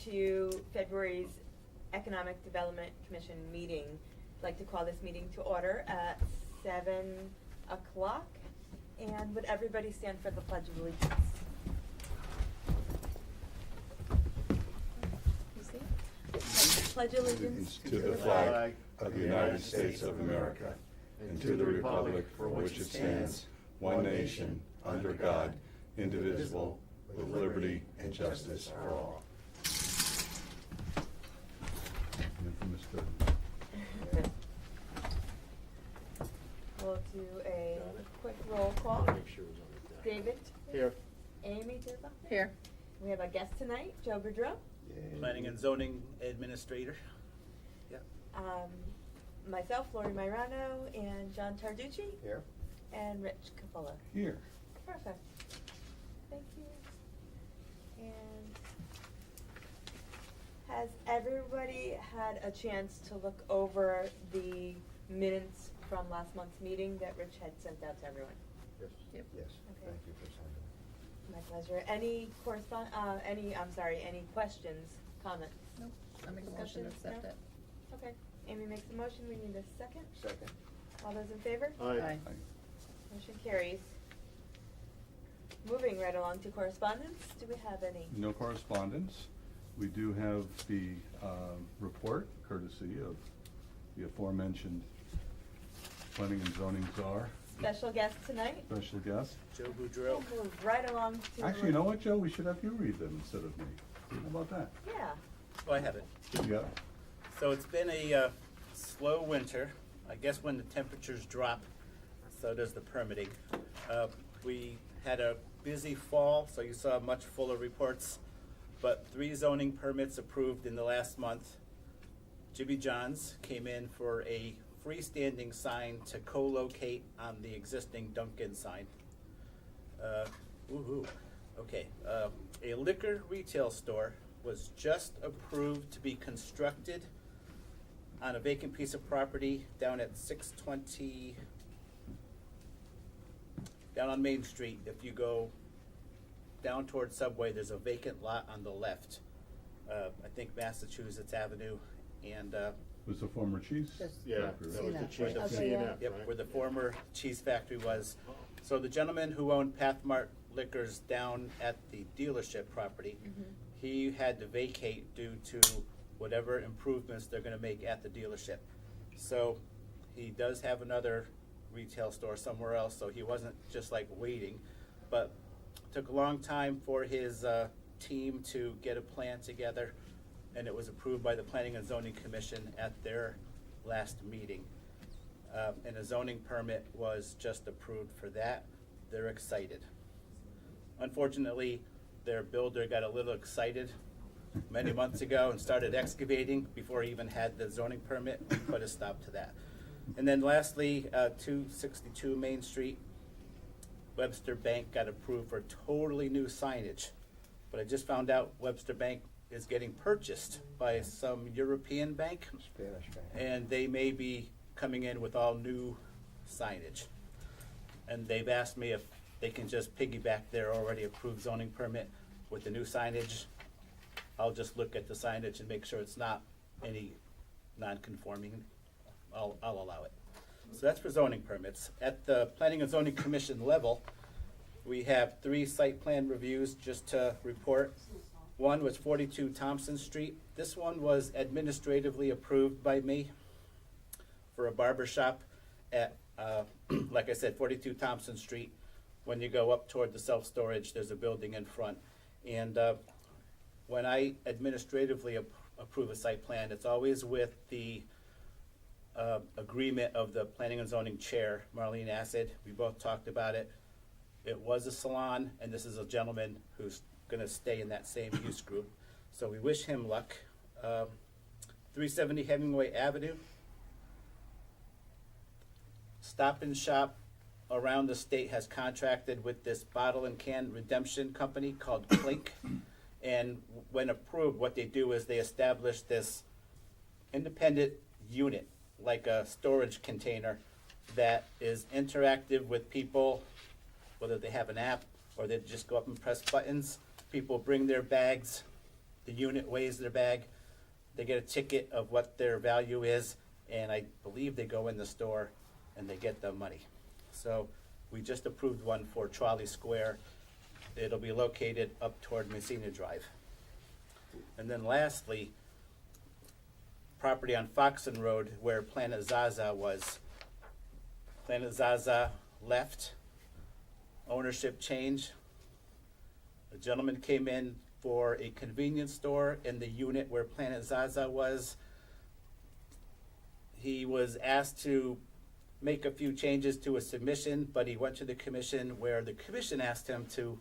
To February's Economic Development Commission meeting. I'd like to call this meeting to order at 7 o'clock. And would everybody stand for the Pledge of Allegiance? You see it? Pledge allegiance to the flag of the United States of America and to the republic for which it stands, one nation, under God, indivisible, with liberty and justice for all. We'll do a quick roll call. David? Here. Amy Durba? Here. We have a guest tonight, Joe Boudreau. Planning and Zoning Administrator. Yep. Myself, Lori Myrano, and John Tarducci. Here. And Rich Capola. Here. Perfect. Thank you. And has everybody had a chance to look over the minutes from last month's meeting that Rich had sent out to everyone? Yes. Yep. Yes. Okay. Thank you for sending. My pleasure. Any any questions, comments? Nope. I make a motion to Discussion? accept No? it. Okay. Amy makes a motion. We need a second. Second. All those in favor? Aye. Motion carries. Moving right along to correspondence. Do we have any? No correspondence. We do have the report courtesy of the aforementioned planning and zoning czar, Special guest tonight? special guest. Joe We'll Boudreau. move right along to. Actually, you know what, Joe? We should have you read them instead of me. How about that? Yeah. Oh, I have it. Yeah. So it's been a slow winter. I guess when the temperatures drop, so does the permitting. We had a busy fall, so you saw much fuller reports, but 3 zoning permits approved in the last month. Jimmy John's came in for a freestanding sign to co-locate on the existing Dunkin' sign. Woohoo. Okay, a liquor retail store was just approved to be constructed on a vacant piece of property down at 620, down on Main Street. If you go down towards Subway, there's a vacant lot on the left. I think Massachusetts Avenue, and Was the former cheese Yes. Yeah, factory, that right? was the cheese, Okay, C&F, yeah. yep, where the former cheese factory was. So the gentleman who owned Pathmart Liquors down at the dealership property, he had to vacate due to whatever improvements they're gonna make at the dealership. So he does have another retail store somewhere else, so he wasn't just like waiting. But took a long time for his team to get a plan together, and it was approved by the Planning and Zoning Commission at their last meeting. And a zoning permit was just approved for that. They're excited. Unfortunately, their builder got a little excited many months ago and started excavating before he even had the zoning permit. We put a stop to that. And then lastly, 262 Main Street, Webster Bank got approved for totally new signage. But I just found out Webster Bank is getting purchased by some European bank, Spanish bank. and they may be coming in with all new signage. And they've asked me if they can just piggyback their already approved zoning permit with the new signage. I'll just look at the signage and make sure it's not any non-conforming. I'll allow it. So that's for zoning permits. At the Planning and Zoning Commission level, we have 3 site plan reviews just to report. One was 42 Thompson Street. This one was administratively approved by me for a barber shop at, like I said, 42 Thompson Street. When you go up toward the self-storage, there's a building in front. And when I administratively approve a site plan, it's always with the agreement of the Planning and Zoning Chair, Marlene Acid. We both talked about it. It was a salon, and this is a gentleman who's gonna stay in that same use group. So we wish him luck. 370 Hemingway Avenue. Stop and Shop around the state has contracted with this bottle and can redemption company called Clink. And when approved, what they do is they establish this independent unit, like a storage container, that is interactive with people, whether they have an app or they just go up and press buttons. People bring their bags, the unit weighs their bag, they get a ticket of what their value is, and I believe they go in the store and they get the money. So we just approved one for Trolley Square. It'll be located up toward Messina Drive. And then lastly, property on Foxen Road where Planet Zaza was. Planet Zaza left, ownership change. A gentleman came in for a convenience store in the unit where Planet Zaza was. He was asked to make a few changes to a submission, but he went to the commission where the commission asked him to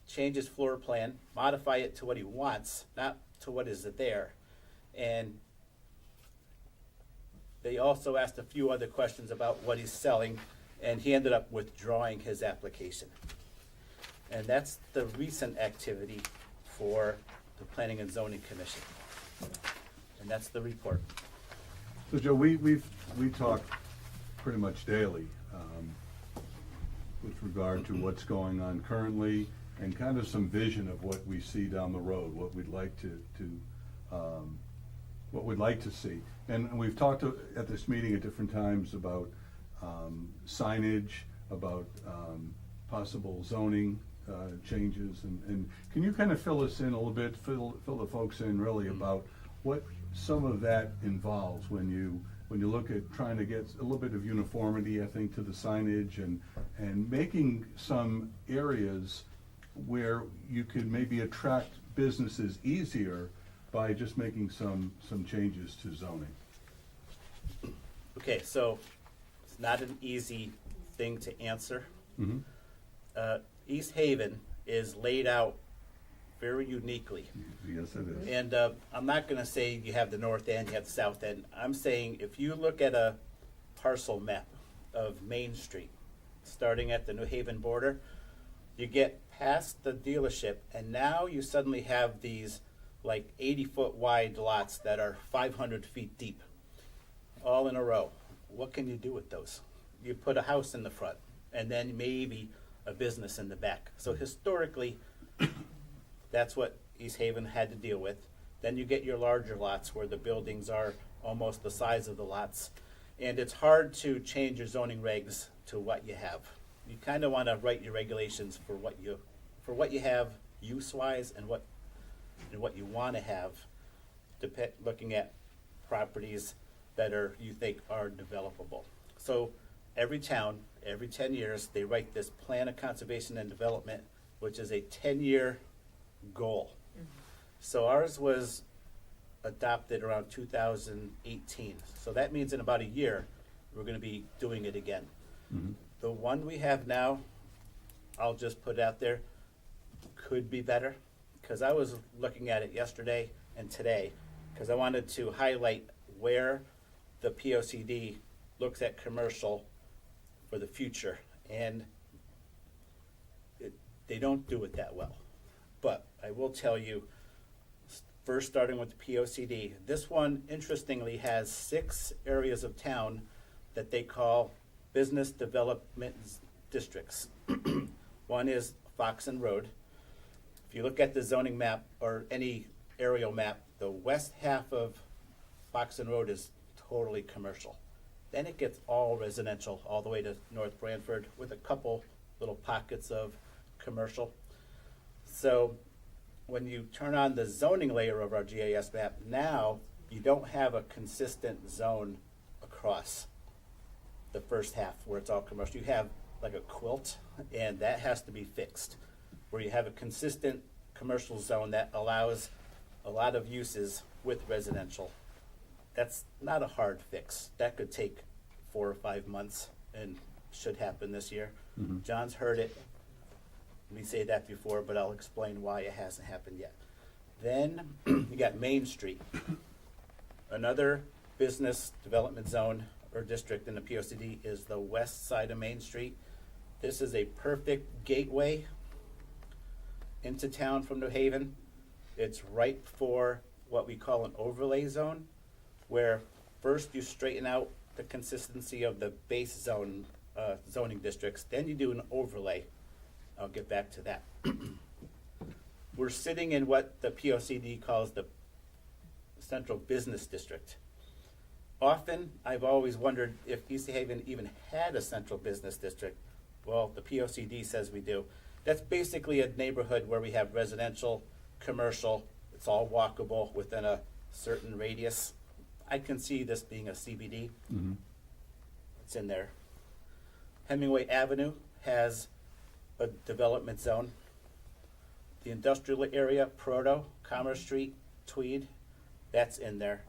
change his floor plan, modify it to what he wants, not to what is there. And they also asked a few other questions about what he's selling, and he ended up withdrawing his application. And that's the recent activity for the Planning and Zoning Commission. And that's the report. So Joe, we talk pretty much daily with regard to what's going on currently and kind of some vision of what we see down the road, what we'd like to see. And we've talked at this meeting at different times about signage, about possible zoning changes, and can you kind of fill us in a little bit, fill the folks in really about what some of that involves when you look at trying to get a little bit of uniformity, I think, to the signage and making some areas where you could maybe attract businesses easier by just making some changes to zoning. Okay, so it's not an easy thing to answer. Mm-hmm. East Haven is laid out very uniquely. Yes, it is. And I'm not gonna say you have the north end, you have the south end. I'm saying if you look at a parcel map of Main Street, starting at the New Haven border, you get past the dealership, and now you suddenly have these like 80-foot wide lots that are 500 feet deep, all in a row. What can you do with those? You put a house in the front, and then maybe a business in the back. So historically, that's what East Haven had to deal with. Then you get your larger lots where the buildings are almost the size of the lots. And it's hard to change your zoning regs to what you have. You kind of want to write your regulations for what you have use-wise and what you want to have, looking at properties that you think are developable. So every town, every 10 years, they write this plan of conservation and development, which is a 10-year goal. Mm-hmm. So ours was adopted around 2018. So that means in about a year, we're going to be doing it again. Mm-hmm. The one we have now, I'll just put it out there, could be better, because I was looking at it yesterday and today, because I wanted to highlight where the POCD looks at commercial for the future, and they don't do it that well. But I will tell you, first starting with the POCD, this one interestingly has 6 areas of town that they call business development districts. One is Foxen Road. If you look at the zoning map or any aerial map, the west half of Foxen Road is totally commercial. Then it gets all residential all the way to North Branford with a couple little pockets of commercial. So when you turn on the zoning layer of our GIS map, now you don't have a consistent zone across the first half where it's all commercial. You have like a quilt, and that has to be fixed, where you have a consistent commercial zone that allows a lot of uses with residential. That's not a hard fix. That could take 4 or 5 months and should happen this year. Mm-hmm. John's heard it. We say that before, but I'll explain why it hasn't happened yet. Then you got Main Street, another business development zone or district in the POCD is the west side of Main Street. This is a perfect gateway into town from New Haven. It's ripe for what we call an overlay zone, where first you straighten out the consistency of the base zone zoning districts, then you do an overlay. I'll get back to that. we're sitting in what the POCD calls the Central Business District. Often, I've always wondered if East Haven even had a central business district. Well, the POCD says we do. That's basically a neighborhood where we have residential, commercial, it's all walkable within a certain radius. I can see this being a CBD. Mhm. It's in there. Hemingway Avenue has a development zone. The industrial area, Proto, Commerce Street, Tweed, that's in there.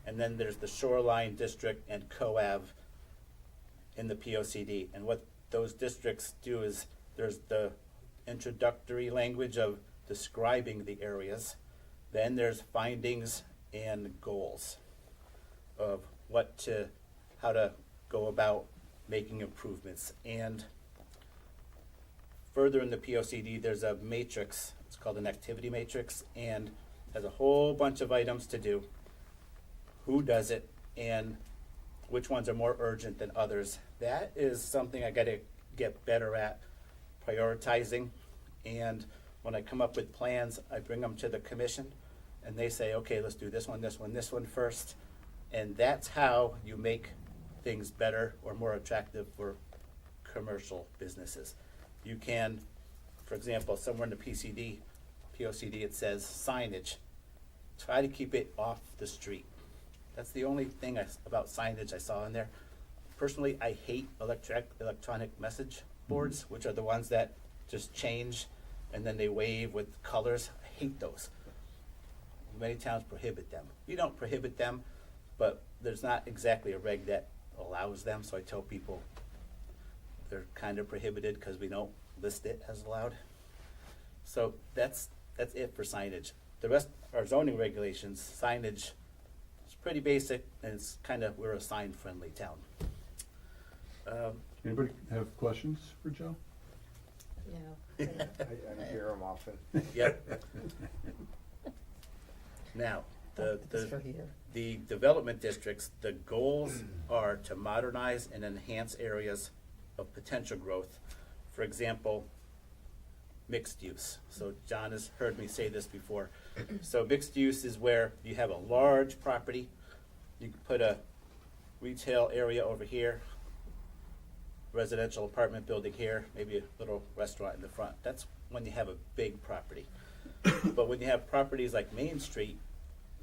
And then there's the Shoreline District and Co-Ave in the POCD. And what those districts do is there's the introductory language of describing the areas. Then there's findings and goals of how to go about making improvements. And further in the POCD, there's a matrix, it's called an activity matrix, and has a whole bunch of items to do. Who does it, and which ones are more urgent than others. That is something I gotta get better at, prioritizing. And when I come up with plans, I bring them to the commission, and they say, okay, let's do this one, this one, this one first. And that's how you make things better or more attractive for commercial businesses. You can, for example, somewhere in the POCD, it says signage. Try to keep it off the street. That's the only thing about signage I saw in there. Personally, I hate electronic message boards, which are the ones that just change and then they wave with colors. I hate those. Many towns prohibit them. We don't prohibit them, but there's not exactly a reg that allows them, so I tell people they're kind of prohibited because we don't list it as allowed. So that's it for signage. The rest are zoning regulations. Signage is pretty basic, and it's kind of, we're a sign-friendly town. Anybody have questions for Joe? No. I hear them often. Yep. Now, It's for here. the development districts, the goals are to modernize and enhance areas of potential growth. For example, mixed use. So John has heard me say this before. So mixed use is where you have a large property, you can put a retail area over here, residential apartment building here, maybe a little restaurant in the front. That's when you have a big property. But when you have properties like Main Street,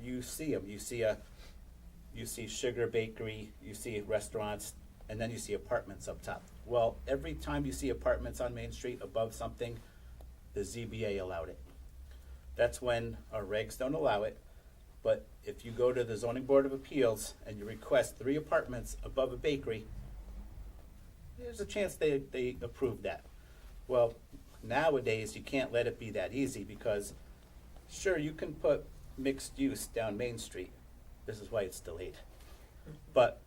you see them. You see Sugar Bakery, you see restaurants, and then you see apartments up top. Well, every time you see apartments on Main Street above something, the ZBA allowed it. That's when our regs don't allow it. But if you go to the Zoning Board of Appeals and you request 3 apartments above a bakery, there's a chance they approve that. Well, nowadays, you can't let it be that easy because, sure, you can put mixed use down Main Street. This is why it's delayed. But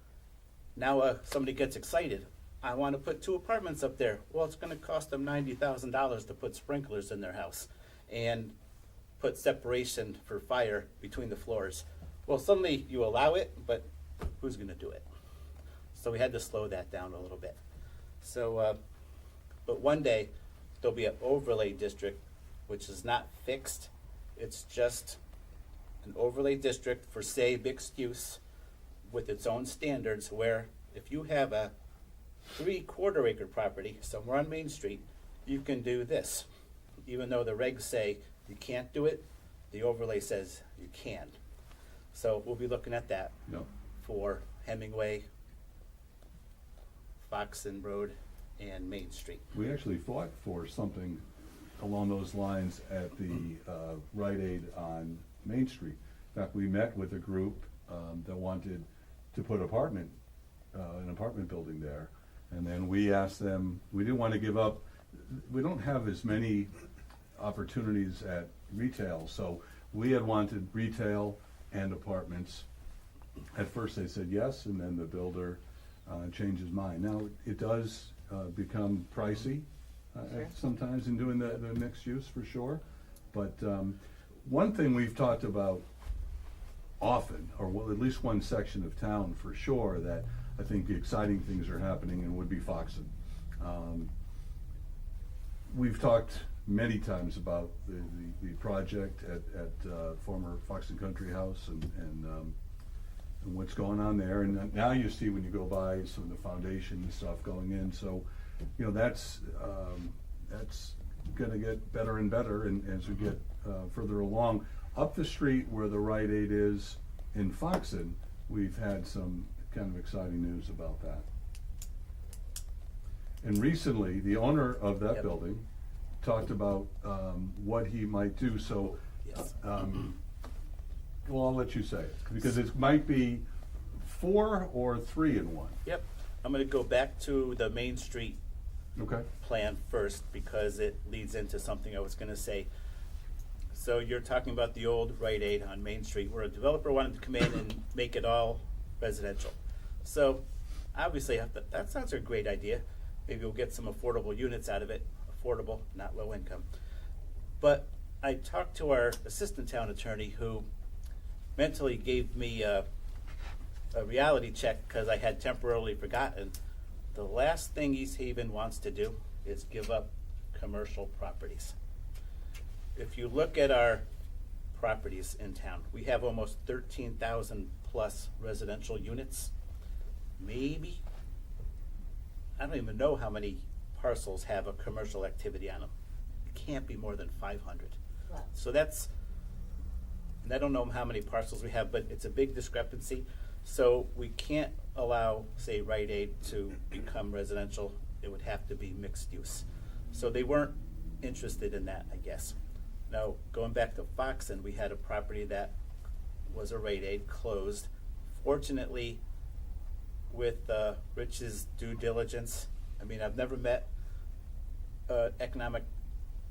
now somebody gets excited. I want to put 2 apartments up there. Well, it's going to cost them $90,000 to put sprinklers in their house and put separation for fire between the floors. Well, suddenly you allow it, but who's going to do it? So we had to slow that down a little bit. So, but one day there'll be an overlay district, which is not fixed. It's just an overlay district for, say, mixed use with its own standards, where if you have a 3/4 acre property somewhere on Main Street, you can do this. Even though the regs say you can't do it, the overlay says you can. So we'll be looking at that No. for Hemingway, Foxon Road, and Main Street. We actually fought for something along those lines at the Rite Aid on Main Street. In fact, we met with a group that wanted to put an apartment building there. And then we asked them, we didn't want to give up, we don't have as many opportunities at retail, so we had wanted retail and apartments. At first they said yes, and then the builder changed his mind. Now, it does become pricey Sure. sometimes in doing the mixed use, for sure. But one thing we've talked about often, or well, at least one section of town for sure, that I think the exciting things are happening in would be Foxon. We've talked many times about the project at former Foxton Country House and what's going on there. And now you see when you go by some of the foundation and stuff going in. So, you know, that's gonna get better and better and as we get further along. Up the street where the Rite Aid is in Foxton, we've had some kind of exciting news about that. And recently, the owner of that Yep. building talked about what he might do, so, Yes. well, I'll let you say it, because it might be 4 or 3 in 1. Yep, I'm gonna go back to the Main Street Okay? plan first because it leads into something I was gonna say. So you're talking about the old Rite Aid on Main Street where a developer wanted to come in and make it all residential. So obviously that sounds like a great idea. Maybe we'll get some affordable units out of it, affordable, not low income. But I talked to our assistant town attorney who mentally gave me a reality check because I had temporarily forgotten. The last thing East Haven wants to do is give up commercial properties. If you look at our properties in town, we have almost 13,000 plus residential units. Maybe, I don't even know how many parcels have a commercial activity on them. It can't be more than 500. Wow. So that's, and I don't know how many parcels we have, but it's a big discrepancy. So we can't allow, say, Rite Aid to become residential. It would have to be mixed use. So they weren't interested in that, I guess. Now, going back to Foxton, we had a property that was a Rite Aid, closed. Fortunately, with Rich's due diligence, I mean, I've never met an economic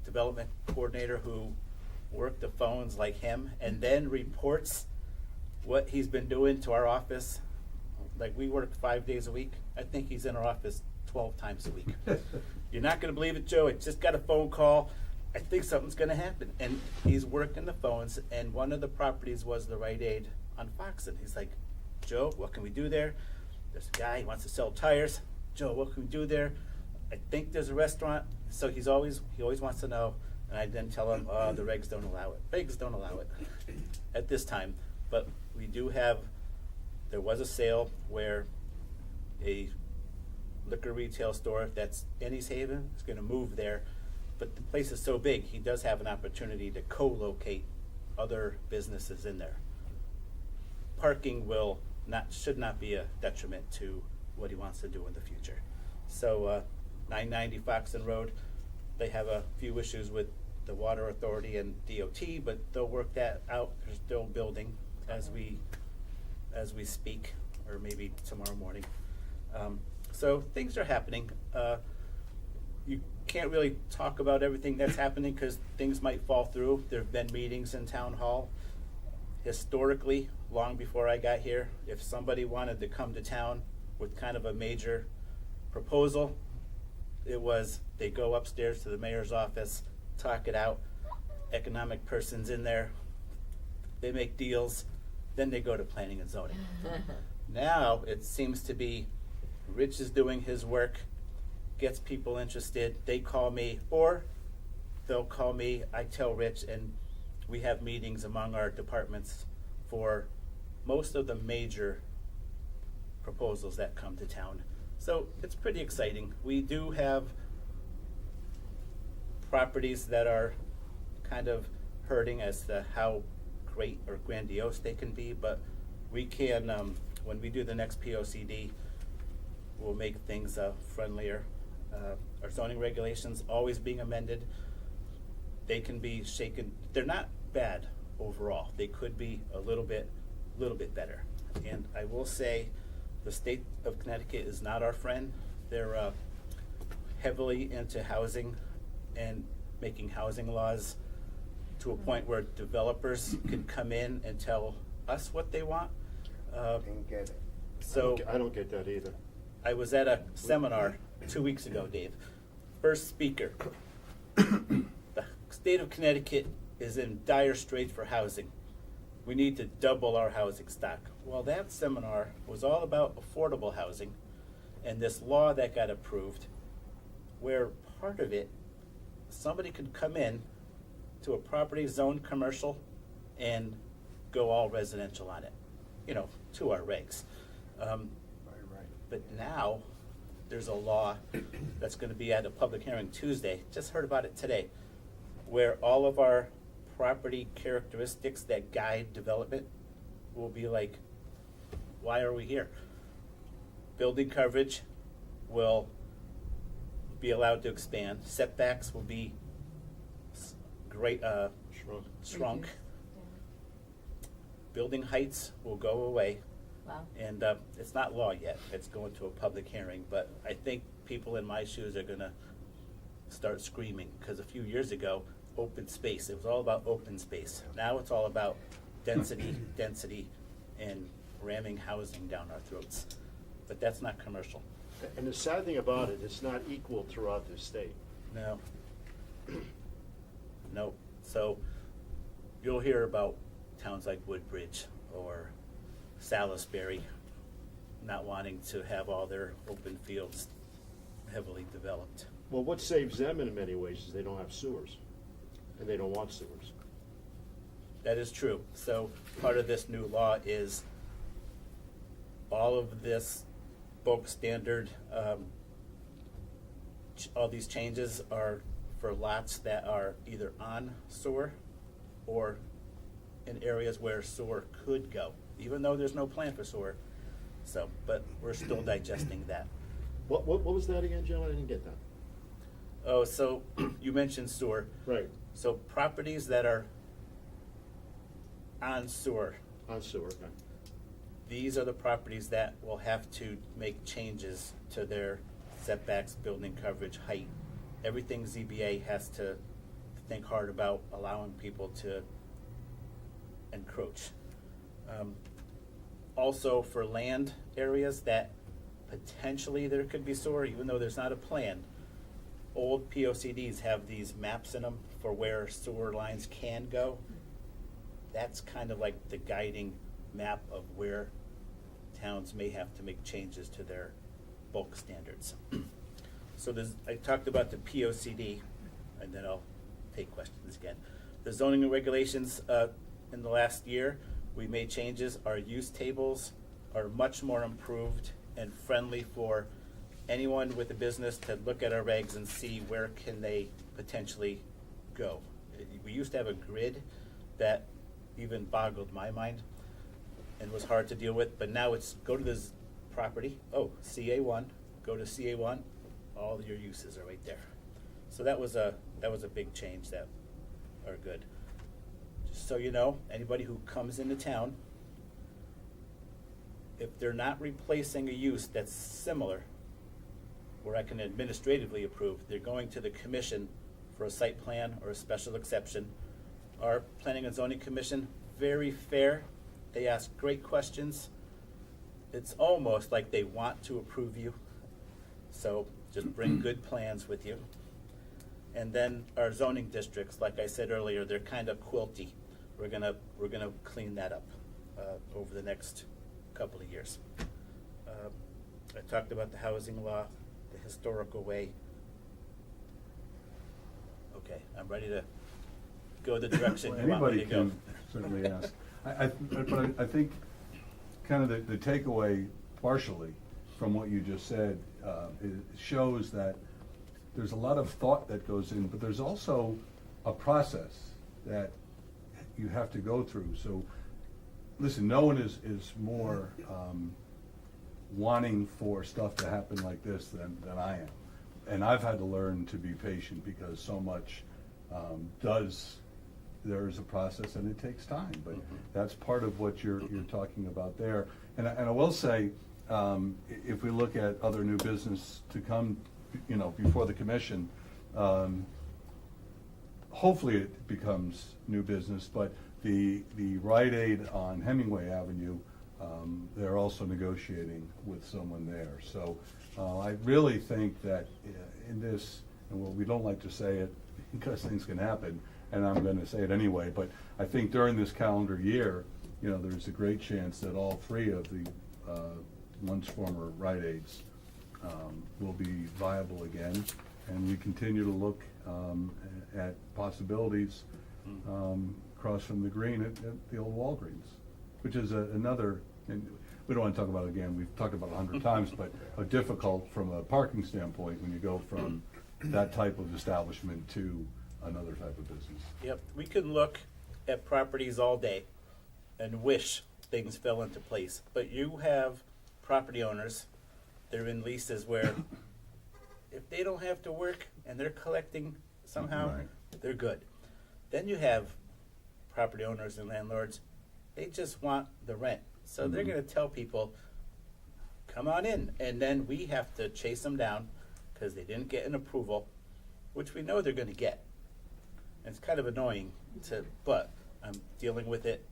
development coordinator who worked the phones like him and then reports what he's been doing to our office. Like, we work 5 days a week. I think he's in our office 12 times a week. You're not gonna believe it, Joe. I just got a phone call. I think something's gonna happen. And he's working the phones, and one of the properties was the Rite Aid on Foxton. He's like, Joe, what can we do there? There's a guy, he wants to sell tires. Joe, what can we do there? I think there's a restaurant. So he always wants to know. And I then tell him, the regs don't allow it. Regs don't allow it at this time. But we do have, there was a sale where a liquor retail store that's in East Haven is gonna move there. But the place is so big, he does have an opportunity to co-locate other businesses in there. Parking should not be a detriment to what he wants to do in the future. So 990 Foxton Road, they have a few issues with the Water Authority and DOT, but they'll work that out. They're still building as we speak, or maybe tomorrow morning. So things are happening. You can't really talk about everything that's happening because things might fall through. There have been meetings in town hall. Historically, long before I got here, if somebody wanted to come to town with kind of a major proposal, it was they go upstairs to the mayor's office, talk it out, economic person's in there, they make deals, then they go to planning and zoning. Now it seems to be Rich is doing his work, gets people interested, they call me, or they'll call me, I tell Rich, and we have meetings among our departments for most of the major proposals that come to town. So it's pretty exciting. We do have properties that are kind of hurting as to how great or grandiose they can be, but we can, when we do the next POCD, we'll make things friendlier. Our zoning regulations always being amended. They can be shaken. They're not bad overall. They could be a little bit better. And I will say, the state of Connecticut is not our friend. They're heavily into housing and making housing laws to a point where developers can come in and tell us what they want. Didn't get it. So I don't get that either. I was at a seminar 2 weeks ago, Dave. First speaker. The state of Connecticut is in dire straits for housing. We need to double our housing stock. Well, that seminar was all about affordable housing and this law that got approved, where part of it somebody could come in to a property zoned commercial and go all residential on it, you know, to our regs. Right. But now, there's a law that's gonna be at a public hearing Tuesday, just heard about it today, where all of our property characteristics that guide development will be like, why are we here? Building coverage will be allowed to expand, setbacks will be shrunk. Building heights will go away. Wow. And it's not law yet, it's going to a public hearing, but I think people in my shoes are gonna start screaming, because a few years ago, open space, it was all about open space. Now it's all about density, and ramming housing down our throats. But that's not commercial. And the sad thing about it, it's not equal throughout the state. No. No. So you'll hear about towns like Woodbridge or Salisbury not wanting to have all their open fields heavily developed. Well, what saves them in many ways is they don't have sewers, and they don't want sewers. That is true. So part of this new law is all of this bulk standard, all these changes are for lots that are either on sewer or in areas where sewer could go, even though there's no plan for sewer. So, but we're still digesting that. What was that again, John? I didn't get that. Oh, so you mentioned sewer. Right, So properties that are on sewer, on sewer, okay. these are the properties that will have to make changes to their setbacks, building coverage, height. Everything ZBA has to think hard about allowing people to encroach. Also for land areas that potentially there could be sewer, even though there's not a plan. Old POCDs have these maps in them for where sewer lines can go. That's kind of like the guiding map of where towns may have to make changes to their bulk standards. So I talked about the POCD, and then I'll take questions again. The zoning and regulations, in the last year, we made changes. Our use tables are much more improved and friendly for anyone with a business to look at our regs and see where can they potentially go. We used to have a grid that even boggled my mind and was hard to deal with, but now it's go to this property, CA1, go to CA1, all your uses are right there. So that was a big change that are good. Just so you know, anybody who comes into town, if they're not replacing a use that's similar, where I can administratively approve, they're going to the commission for a site plan or a special exception. Our Planning and Zoning Commission, very fair. They ask great questions. It's almost like they want to approve you. So just bring good plans with you. And then our zoning districts, like I said earlier, they're kind of quilty. We're gonna clean that up over the next couple of years. I talked about the housing law, the historical way. Okay, I'm ready to go the direction you want me to Anybody go. can certainly ask. But I think kind of the takeaway partially from what you just said, it shows that there's a lot of thought that goes in, but there's also a process that you have to go through. So, listen, no one is more wanting for stuff to happen like this than I am. And I've had to learn to be patient because so much there is a process and it takes time, but that's part of what you're talking about there. And I will say, if we look at other new business to come, before the commission, hopefully it becomes new business, but the Rite Aid on Hemingway Avenue, they're also negotiating with someone there. So I really think that in this, and we don't like to say it because things can happen, and I'm going to say it anyway, but I think during this calendar year, there's a great chance that all three of the once former Rite Aids will be viable again. And we continue to look at possibilities across from the green at the old Walgreens, which is another, and we don't want to talk about it again, we've talked about it 100 times, but difficult from a parking standpoint when you go from that type of establishment to another type of business. Yep, we can look at properties all day and wish things fell into place, but you have property owners, they're in leases where if they don't have to work and they're collecting somehow, Right. they're good. Then you have property owners and landlords, they just want the rent. So they're Mhm. gonna tell people, come on in, and then we have to chase them down because they didn't get an approval, which we know they're gonna get. It's kind of annoying but I'm dealing with it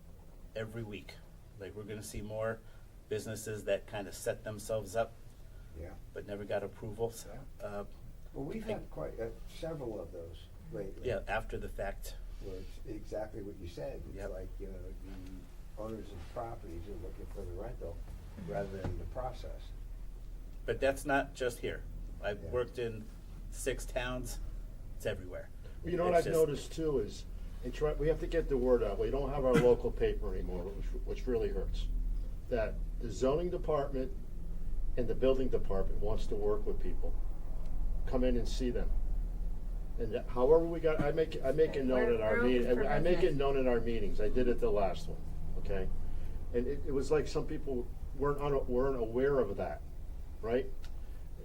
every week. Like, we're gonna see more businesses that kind of set themselves up Yeah. but never got approvals. Well, we've had quite, several of those lately. Yeah, after the fact. Where it's exactly what you said. It's Yep. like, the owners of properties are looking for the rental rather than the process. But that's not just here. I've Yeah. worked in 6 towns. It's everywhere. Well, you know what It's I've just- noticed too is, we have to get the word out. We don't have our local paper anymore, which really hurts. That the zoning department and the building department wants to work with people. Come in and see them. And however I make it known We're- at our we're meeting, open for I make it business. known in our meetings. I did it the last one, okay? And it was like some people weren't aware of that, right?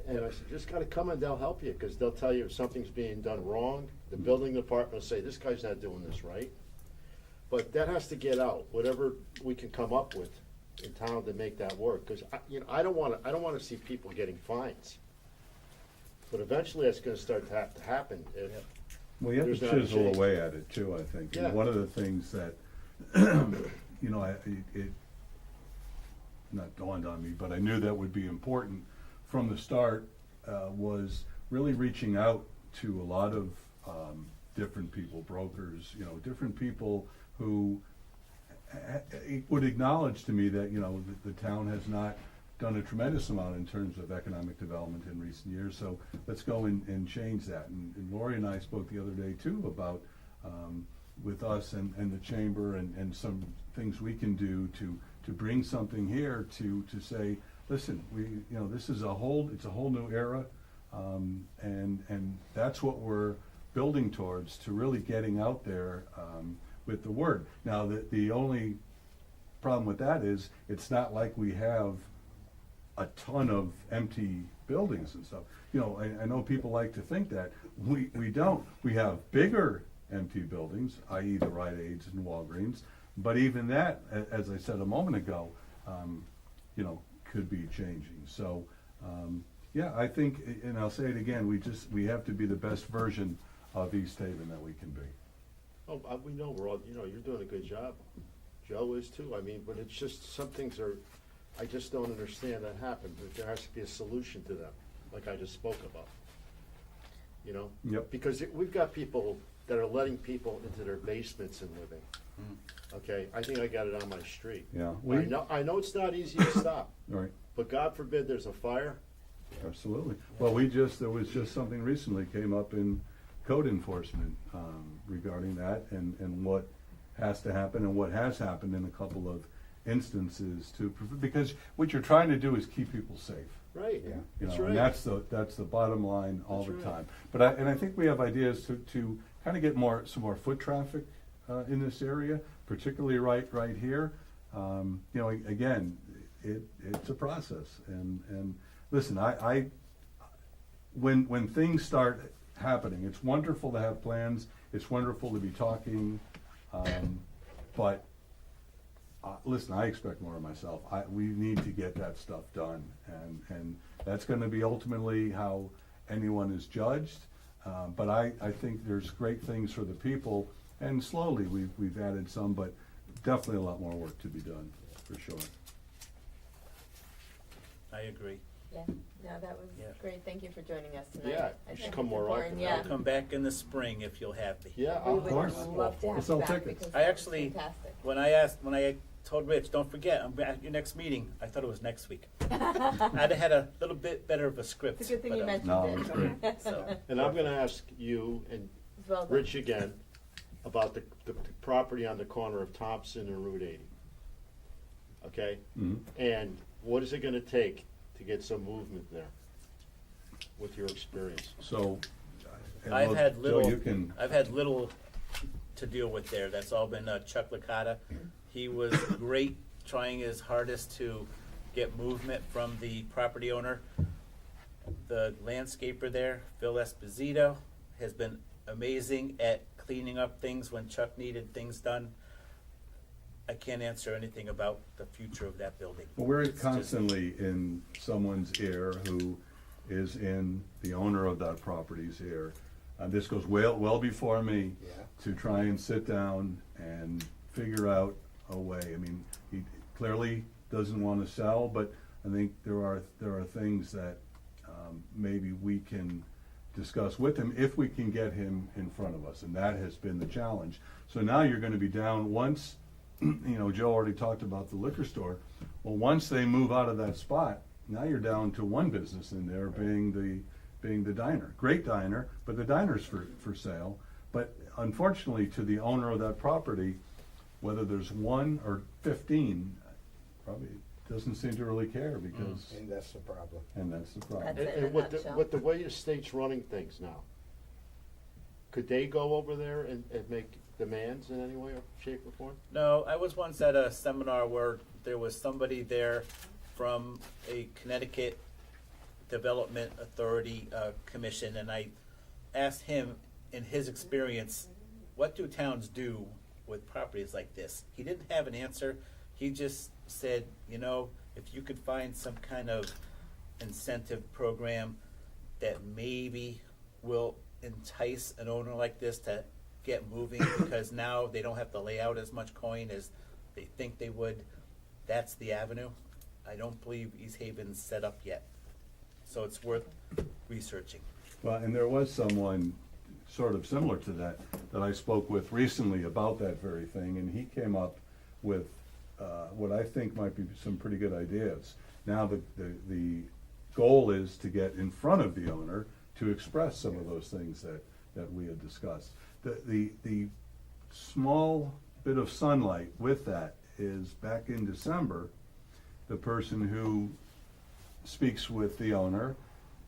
And I said, just gotta come and they'll help you, because they'll tell you if something's being done wrong. The building department will say, this guy's not doing this right. But that has to get out, whatever we can come up with in town to make that work, because I don't wanna see people getting fines. But eventually that's gonna start to have to happen if, Well, you have There's to not a chisel change. away at it too, I think. And Yeah. one of the things that, it not dawned on me, but I knew that would be important from the start, was really reaching out to a lot of different people, brokers, different people who would acknowledge to me that, the town has not done a tremendous amount in terms of economic development in recent years, so let's go and change that. And Lori and I spoke the other day too about, with us and the chamber and some things we can do to bring something here to say, listen, this is it's a whole new era, and that's what we're building towards, to really getting out there with the word. Now, the only problem with that is, it's not like we have a ton of empty buildings and stuff. I know people like to think that. We don't. We have bigger empty buildings, i.e. the Rite Aids and Walgreens, but even that, as I said a moment ago, could be changing. So, yeah, I think, and I'll say it again, we have to be the best version of East Haven that we can be. oh, we know we're all, you're doing a good job. Joe is too, but it's just, some things I just don't understand that happen, but there has to be a solution to them, like I just spoke about. Yep. Because we've got people that are letting people into their basements and living. Okay, I think I got it on my street. Yeah. I know it's not easy to stop, All right. but God forbid there's a fire. Absolutely. Well, there was just something recently came up in code enforcement regarding that and what has to happen and what has happened in a couple of instances because what you're trying to do is keep people safe. Right, Yeah. that's And right. that's the bottom line all That's the right. time. But I think we have ideas to kind of get some more foot traffic in this area, particularly right here. Again, it's a process, and listen, when things start happening, it's wonderful to have plans. It's wonderful to be talking, but. Listen, I expect more of myself. We need to get that stuff done, and that's going to be ultimately how anyone is judged. But I think there's great things for the people, and slowly we've added some, but definitely a lot more work to be done, for sure. I agree. Yeah, no, that was Yeah. great. Thank you for joining us tonight. Yeah, I you should think come it's more important, often. Yeah. I'll come back in the spring if you'll have me. Yeah, We of would course. love to have Let's you sell back tickets. because I that was actually, fantastic. when I told Rich, don't forget, I'm at your next meeting. I thought it was next week. I'd have had a little bit better of a script. It's a good thing but, you mentioned No, it. it's great. So- And I'm gonna ask you and It's well done. Rich again about the property on the corner of Thompson and Route 80. Okay? Mhm. And what is it gonna take to get some movement there with your experience? So. and I've look, had Joe, little, you can, I've had little to deal with there. That's all been Chuck Licata. He was great, trying his hardest to get movement from the property owner. The landscaper there, Phil Esposito, has been amazing at cleaning up things when Chuck needed things done. I can't answer anything about the future of that building. well, we're It's just- constantly in someone's ear who is in the owner of that property's ear. This goes well before me, Yeah. to try and sit down and figure out a way. I mean, he clearly doesn't want to sell, but I think there are things that maybe we can discuss with him if we can get him in front of us, and that has been the challenge. So now you're going to be down once, Joe already talked about the liquor store. Well, once they move out of that spot, now you're down to one business in there, being the diner. Great diner, but the diner's for sale. But unfortunately, to the owner of that property, whether there's 1 or 15, probably doesn't seem to really care, because, And that's the problem. and that's the problem. That's it. in a And with nutshell. with the way your state's running things now, could they go over there and make demands in any way or shape or form? No, I was once at a seminar where there was somebody there from a Connecticut Development Authority Commission, and I asked him, in his experience, what do towns do with properties like this? He didn't have an answer. He just said, if you could find some kind of incentive program that maybe will entice an owner like this to get moving, because now they don't have to lay out as much coin as they think they would, that's the avenue. I don't believe East Haven's set up yet, so it's worth researching. Well, and there was someone sort of similar to that I spoke with recently about that very thing, and he came up with what I think might be some pretty good ideas. Now, the goal is to get in front of the owner to express some of those things that we had discussed. The small bit of sunlight with that is, back in December, the person who speaks with the owner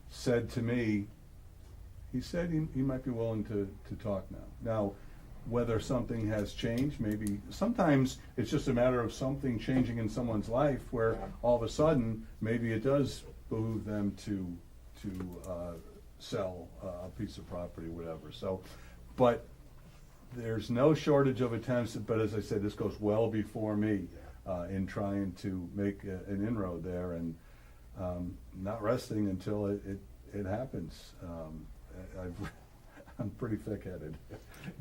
said to me, he said he might be willing to talk now. Now, whether something has changed, maybe, sometimes it's just a matter of something changing in someone's life where all of a sudden, maybe it does behoove them to sell a piece of property, whatever. So, but there's no shortage of attempts, but as I said, this goes well before me in trying to make an inroad there, and not resting until it happens. I'm pretty thick-headed,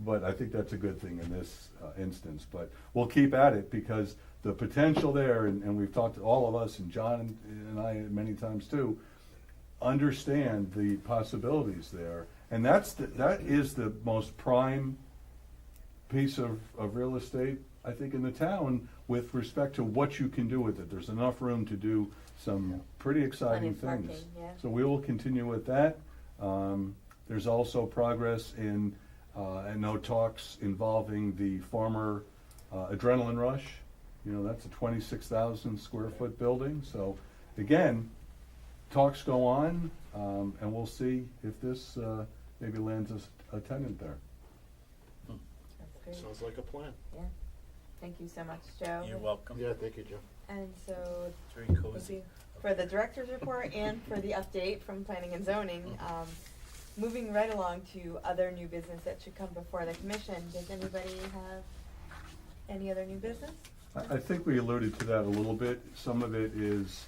but I think that's a good thing in this instance. But we'll keep at it, because the potential there, and we've talked to all of us, and John and I many times too, understand the possibilities there. And that is the most prime piece of real estate, I think, in the town, with respect to what you can do with it. There's enough room to do some pretty exciting Plenty of things. parking, yeah. So we will continue with that. There's also progress in, and no talks involving the former Adrenaline Rush. That's a 26,000 square foot building. So again, talks go on, and we'll see if this maybe lands us a tenant there. That's great. Sounds like a plan. Yeah. Thank you so much, Joe. You're welcome. Yeah, thank you, Joe. And so, It's very thank cozy. you for the director's report and for the update from planning and zoning. Moving right along to other new business that should come before the commission. Does anybody have any other new business? I think we alluded to that a little bit. Some of it is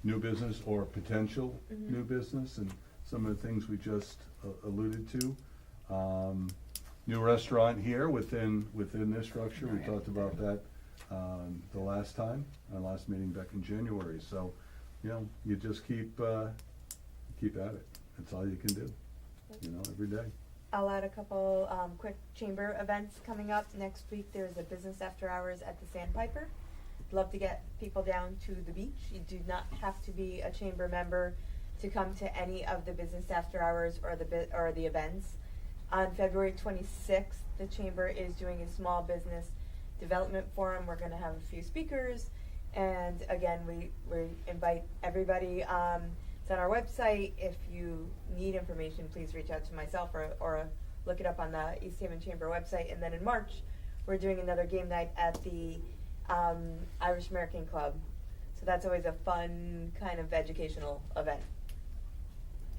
new business or potential Mhm. new business, and some of the things we just alluded to. New restaurant here within this structure. We talked about that the last time, our last meeting back in January. So, you just keep at it. That's all you can do, every day. I'll add a couple quick chamber events coming up. Next week, there's a business after hours at the Sandpiper. Love to get people down to the beach. You do not have to be a chamber member to come to any of the business after hours or the events. On February 26th, the chamber is doing a small business development forum. We're going to have a few speakers, and again, we invite everybody. It's on our website. If you need information, please reach out to myself or look it up on the East Haven Chamber website. And then in March, we're doing another game night at the Irish American Club. So that's always a fun kind of educational event.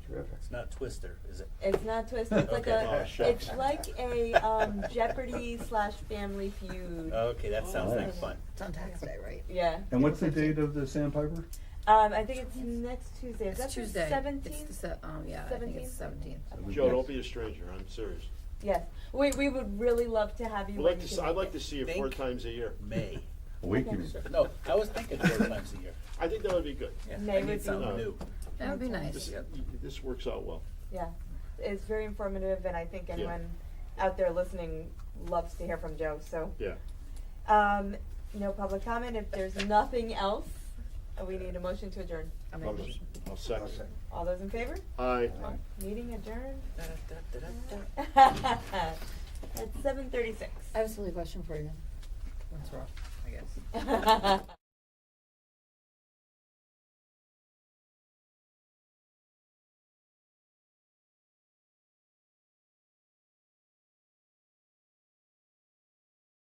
Terrific. It's not Twister, is it? It's not Twisted. It's like Okay. Oh, a. shucks. It's like a Jeopardy/Family Feud. Okay, that sounds like fun. It's on tax day, right? Yeah. And what's the date of the Sandpiper? I think it's next Tuesday. Is that It's Tuesday. the 17th? It's the yeah, I think it's 17th. Joe, don't be a stranger, I'm serious. Yes. We would really love to have you. We'd when like you to, can I'd make like it. to see you Think- 4 times a year. May. A week, you mean? No, I was thinking 4 times a year. I think that would be good. Yeah, May I would need be- something new. That would be nice. This works out well. Yeah. It's very informative, and I think Yeah. anyone out there listening loves to hear from Joe. So, Yeah. no public comment. If there's nothing else, we need a motion to adjourn. I mean, I'll second. All those in favor? Aye. Meeting adjourned Da-da-da-da-da. at 7:36. I have a silly question for you. Once we're off, I guess.